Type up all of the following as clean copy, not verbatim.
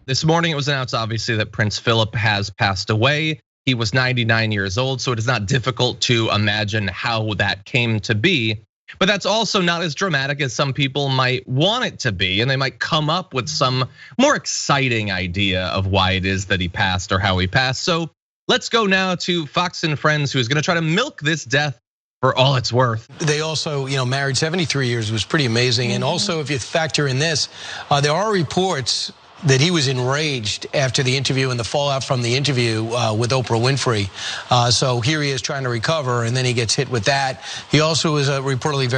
This morning it was announced, obviously, that Prince Philip has passed away. He was 99 years old, so it is not difficult to imagine how that came to be. But that's also not as dramatic as some people might want it to be, and they might come up with some more exciting idea of why it is that he passed or how he passed. So let's go now to Fox and Friends, who is going to try to milk this death for all it's worth. They also, married 73 years, was pretty amazing. And also, if you factor in this, there are reports that he was enraged after the interview and the fallout from the interview with Oprah Winfrey. So here he is trying to recover, and then he gets hit with that. He also was reportedly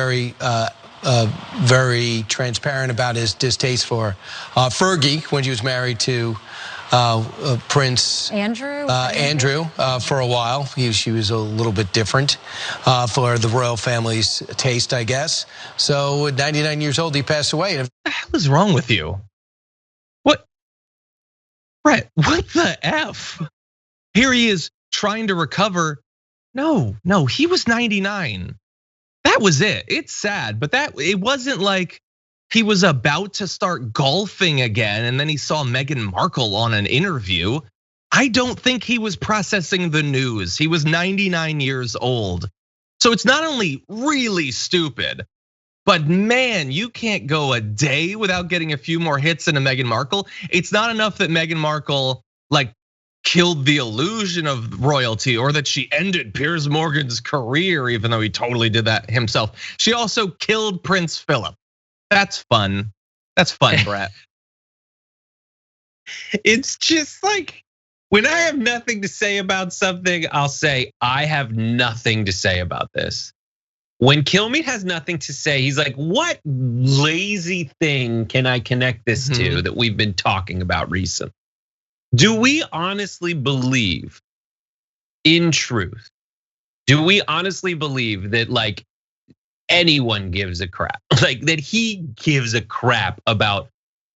very transparent about his distaste for Fergie when she was married to Prince Andrew for a while. She was a little bit different for the royal family's taste, I guess. So at 99 years old, he passed away. What the hell is wrong with you? What? Brett, what the F? Here he is trying to recover. No, he was 99. That was it. It's sad, but it wasn't like he was about to start golfing again and then he saw Meghan Markle on an interview. I don't think he was processing the news. He was 99 years old. So it's not only really stupid, but man, you can't go a day without getting a few more hits into Meghan Markle. It's not enough that Meghan Markle killed the illusion of royalty or that she ended Piers Morgan's career, even though he totally did that himself. She also killed Prince Philip. That's fun. That's fun, Brett. It's just like when I have nothing to say about something, I'll say I have nothing to say about this. When Kilmeade has nothing to say, he's like, what lazy thing can I connect this to that we've been talking about recently? Do we honestly believe in truth? Do we honestly believe that anyone gives a crap? That he gives a crap about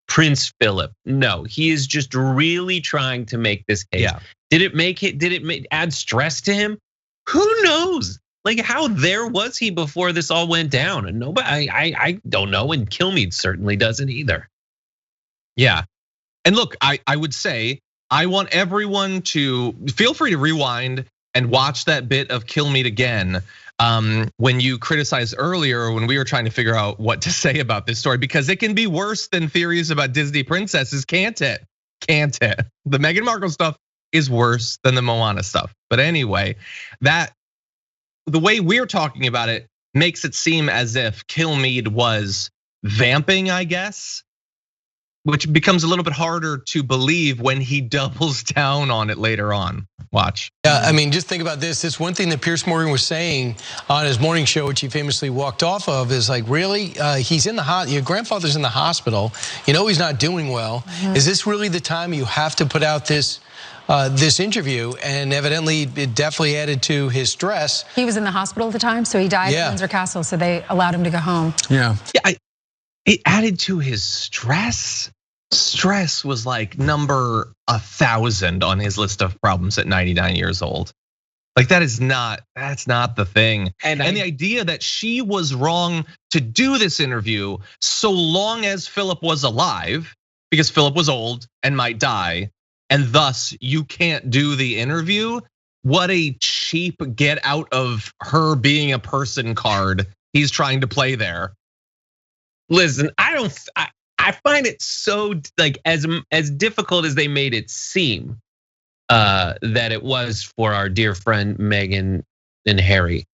Prince Philip? No, he is just really trying to make this case. Yeah. Did it add stress to him? Who knows? How there was he before this all went down? And nobody, I don't know, and Kilmeade certainly doesn't either. Yeah, and look, I would say I want everyone to feel free to rewind and watch that bit of Kilmeade again. When you criticized earlier when we were trying to figure out what to say about this story, because it can be worse than theories about Disney princesses, can't it? Can't it? The Meghan Markle stuff is worse than the Moana stuff. But anyway, the way we're talking about it makes it seem as if Kilmeade was vamping, I guess, which becomes a little bit harder to believe when he doubles down on it later on. Watch. Yeah, I mean, just think about this. This one thing that Piers Morgan was saying on his morning show, which he famously walked off of, is really, he's in your grandfather's in the hospital. He's not doing well. Is this really the time you have to put out this interview? And evidently, it definitely added to his stress. He was in the hospital at the time, so he died at Windsor Castle, so they allowed him to go home. Yeah. It added to his stress. Stress was number 1,000 on his list of problems at 99 years old. That's not the thing. And the idea that she was wrong to do this interview so long as Philip was alive, because Philip was old and might die, and thus you can't do the interview. What a cheap get out of her being a person card he's trying to play there. Listen, I find it so as difficult as they made it seem that it was for our dear friend Meghan and Harry.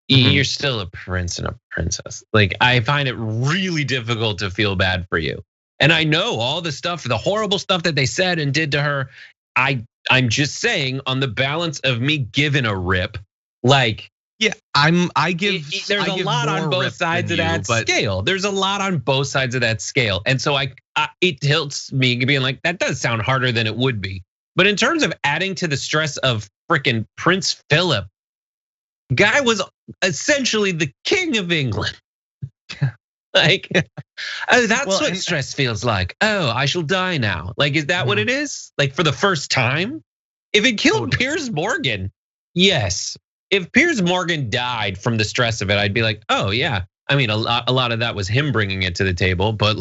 You're still a prince and a princess. I find it really difficult to feel bad for you. And I know all the stuff, the horrible stuff that they said and did to her. I'm just saying, on the balance of me giving a rip, yeah, there's a lot on both sides of that scale. There's a lot on both sides of that scale. And so it tilts me being that does sound harder than it would be. But in terms of adding to the stress of freaking Prince Philip, guy was essentially the king of England. That's what stress feels like. Oh, I shall die now. Is that what it is? For the first time? If it killed Piers Morgan, yes. If Piers Morgan died from the stress of it, I'd be oh yeah. I mean, a lot of that was him bringing it to the table, but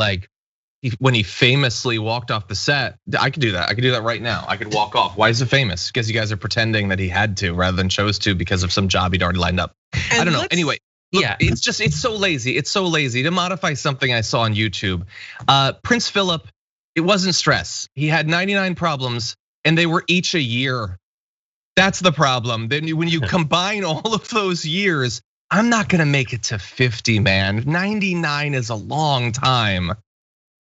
when he famously walked off the set. I could do that. I could do that right now. I could walk off. Why is it famous? Because you guys are pretending that he had to rather than chose to because of some job he'd already lined up. I don't know. Anyway, look, yeah, it's so lazy. It's so lazy to modify something I saw on YouTube. Prince Philip, it wasn't stress. He had 99 problems and they were each a year. That's the problem. Then when you combine all of those years, I'm not gonna make it to 50, man. 99 is a long time.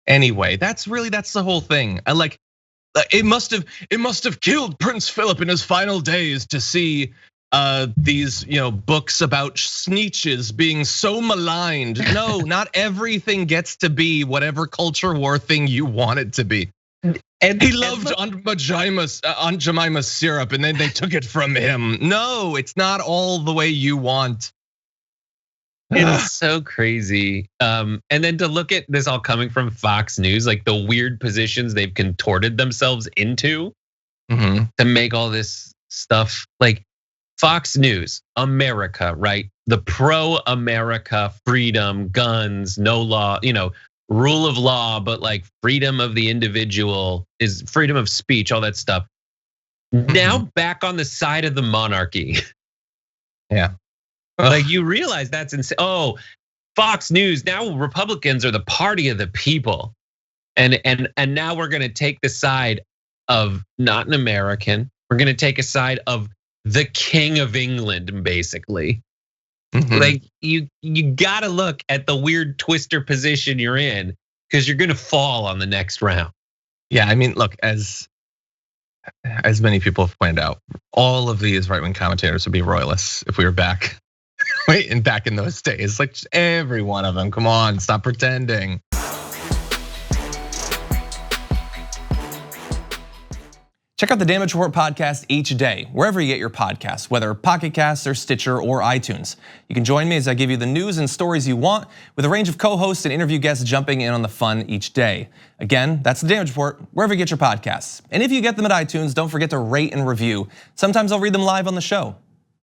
Anyway, that's the whole thing. I like, it must have killed Prince Philip in his final days to see these books about snitches being so maligned. No, not everything gets to be whatever culture war thing you want it to be. And he loved Aunt Jemima's syrup, and then they took it from him. No, it's not all the way you want. It's so crazy. And then to look at this all coming from Fox News, like the weird positions they've contorted themselves into to make all this stuff. Like Fox News, America, right? The pro-America, freedom, guns, no law, rule of law, but like freedom of the individual is freedom of speech, all that stuff. Now back on the side of the monarchy. Yeah. Like you realize that's insane. Oh, Fox News, now Republicans are the party of the people. And now we're gonna take the side of not an American. We're gonna take a side of the King of England, basically. Like you gotta look at the weird twister position you're in, because you're gonna fall on the next round. Yeah, I mean, look, as many people have pointed out, all of these right-wing commentators would be royalists if we were back. Wait, and back in those days, like just every one of them. Come on, stop pretending. Check out the Damage Report podcast each day, wherever you get your podcasts, whether Pocket Casts or Stitcher or iTunes. You can join me as I give you the news and stories you want, with a range of co-hosts and interview guests jumping in on the fun each day. Again, that's the Damage Report, wherever you get your podcasts. And if you get them at iTunes, don't forget to rate and review. Sometimes I'll read them live on the show.